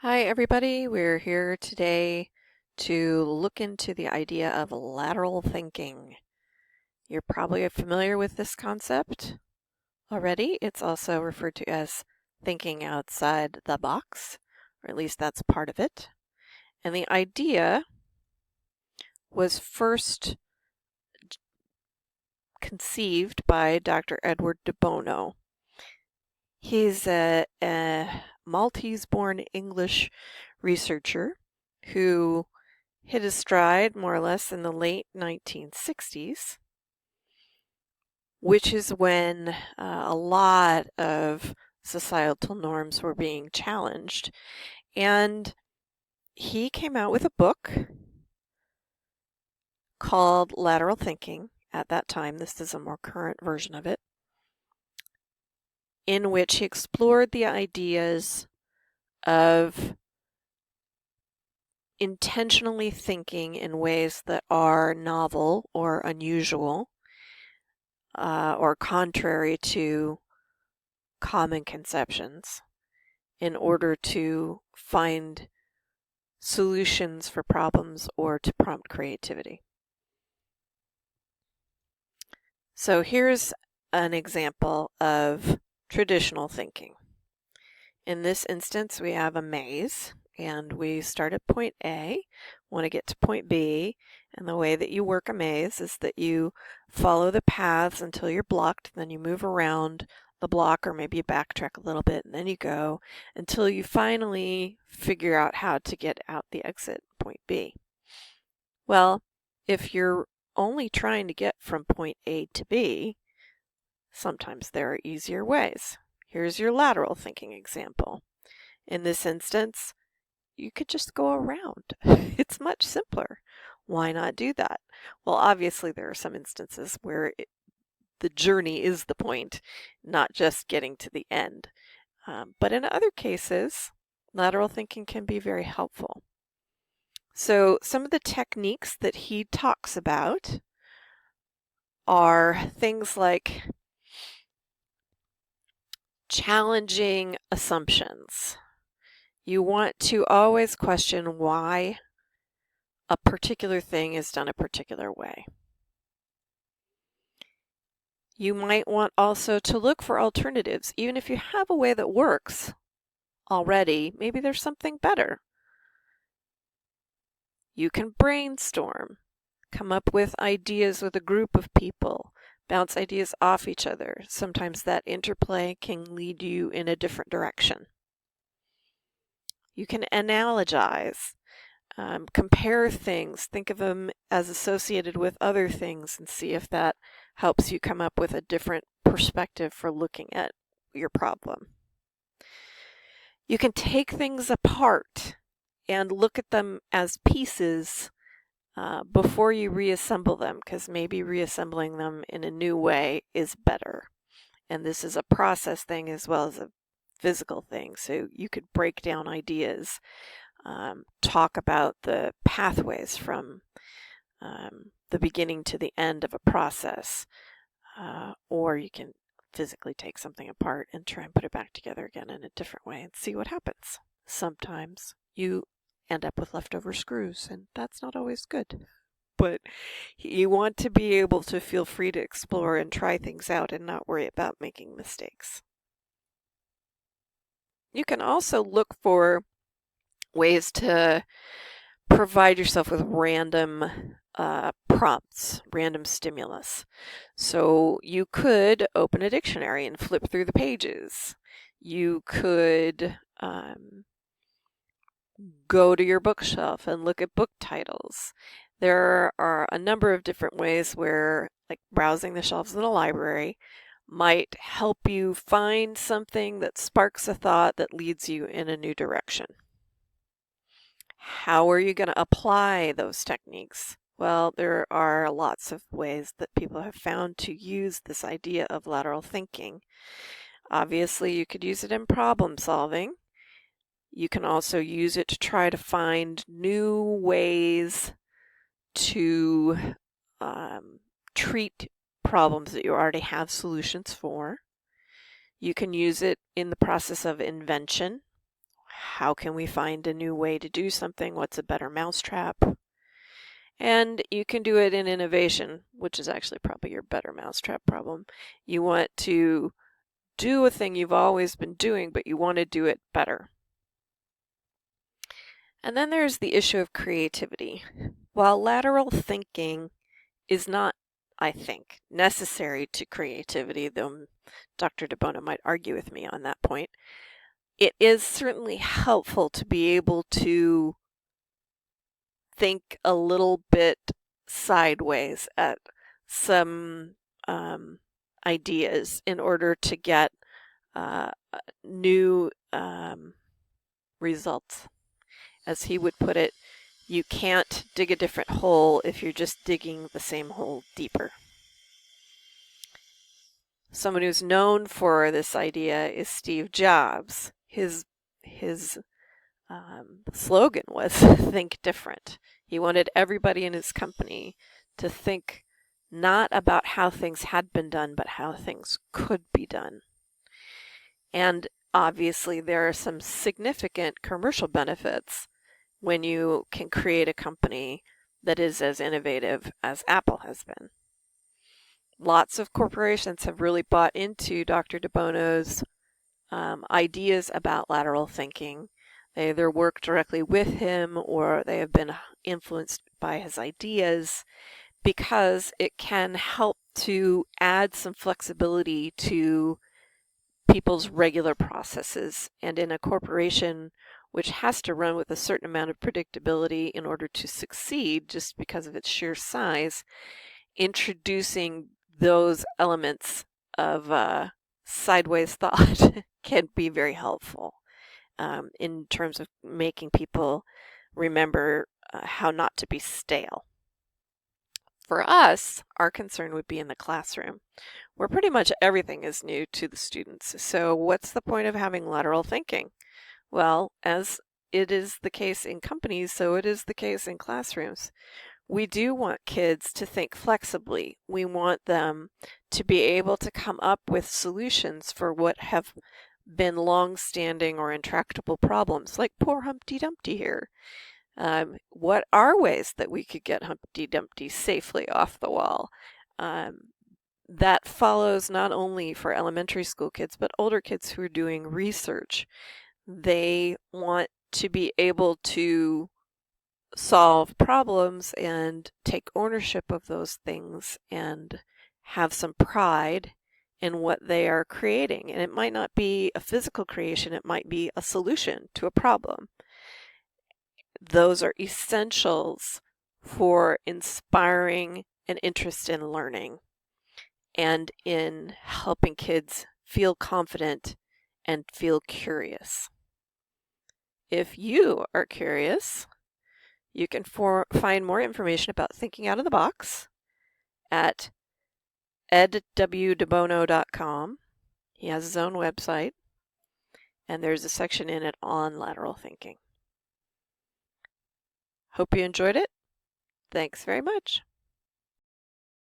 Hi, everybody. We're here today to look into the idea of lateral thinking. You're probably familiar with this concept already. It's also referred to as thinking outside the box, or at least that's part of it. And the idea was first conceived by Dr. Edward de Bono. He's a Maltese-born English researcher who hit his stride more or less in the late 1960s, which is when a lot of societal norms were being challenged. And he came out with a book called Lateral Thinking at that time. This is a more current version of it, in which he explored the ideas of intentionally thinking in ways that are novel or unusual or contrary to common conceptions in order to find solutions for problems or to prompt creativity. So here's an example of traditional thinking. In this instance, we have a maze, and we start at point A, want to get to point B, and the way that you work a maze is that you follow the paths until you're blocked, then you move around the block, or maybe you backtrack a little bit, and then you go until you finally figure out how to get out the exit, point B. Well, if you're only trying to get from point A to B, sometimes there are easier ways. Here's your lateral thinking example. In this instance, you could just go around. It's much simpler. Why not do that? Well, obviously there are some instances where the journey is the point, not just getting to the end. But in other cases, lateral thinking can be very helpful. So some of the techniques that he talks about are things like challenging assumptions. You want to always question why a particular thing is done a particular way. You might want also to look for alternatives. Even if you have a way that works already, maybe there's something better. You can brainstorm, come up with ideas with a group of people, bounce ideas off each other. Sometimes that interplay can lead you in a different direction. You can analogize, compare things, think of them as associated with other things, and see if that helps you come up with a different perspective for looking at your problem. You can take things apart and look at them as pieces before you reassemble them, because maybe reassembling them in a new way is better. And this is a process thing as well as a physical thing, so you could break down ideas, talk about the pathways from the beginning to the end of a process, or you can physically take something apart and try and put it back together again in a different way and see what happens. Sometimes you end up with leftover screws, and that's not always good. But you want to be able to feel free to explore and try things out and not worry about making mistakes. You can also look for ways to provide yourself with random prompts, random stimulus. So you could open a dictionary and flip through the pages. You could go to your bookshelf and look at book titles. There are a number of different ways where, like, browsing the shelves in a library might help you find something that sparks a thought that leads you in a new direction. How are you going to apply those techniques? Well, there are lots of ways that people have found to use this idea of lateral thinking. Obviously, you could use it in problem solving. You can also use it to try to find new ways to treat problems that you already have solutions for. You can use it in the process of invention. how can we find a new way to do something? What's a better mousetrap? And you can do it in innovation, which is actually probably your better mousetrap problem. You want to do a thing you've always been doing, but you want to do it better. And then there's the issue of creativity. While lateral thinking is not, I think, necessary to creativity, though Dr. DeBono might argue with me on that point, it is certainly helpful to be able to think a little bit sideways at some ideas in order to get new results. As he would put it, you can't dig a different hole if you're just digging the same hole deeper. Someone who's known for this idea is Steve Jobs. His slogan was think different. He wanted everybody in his company to think not about how things had been done, but how things could be done. And obviously there are some significant commercial benefits when you can create a company that is as innovative as Apple has been. Lots of corporations have really bought into Dr. DeBono's ideas about lateral thinking. They either work directly with him or they have been influenced by his ideas because it can help to add some flexibility to people's regular processes. And in a corporation which has to run with a certain amount of predictability in order to succeed just because of its sheer size, introducing those elements of sideways thought can be very helpful in terms of making people remember how not to be stale. For us, our concern would be in the classroom, where pretty much everything is new to the students. So what's the point of having lateral thinking? Well, as it is the case in companies, so it is the case in classrooms. We do want kids to think flexibly. We want them to be able to come up with solutions for what have been long-standing or intractable problems, like poor Humpty Dumpty here. What are ways that we could get Humpty Dumpty safely off the wall? That follows not only for elementary school kids, but older kids who are doing research. They want to be able to solve problems and take ownership of those things and have some pride in what they are creating. And it might not be a physical creation, it might be a solution to a problem. Those are essentials for inspiring an interest in learning and in helping kids feel confident and feel curious. If you are curious, you can find more information about thinking out of the box at edwdebono.com. He has his own website, and there's a section in it on lateral thinking. Hope you enjoyed it. Thanks very much.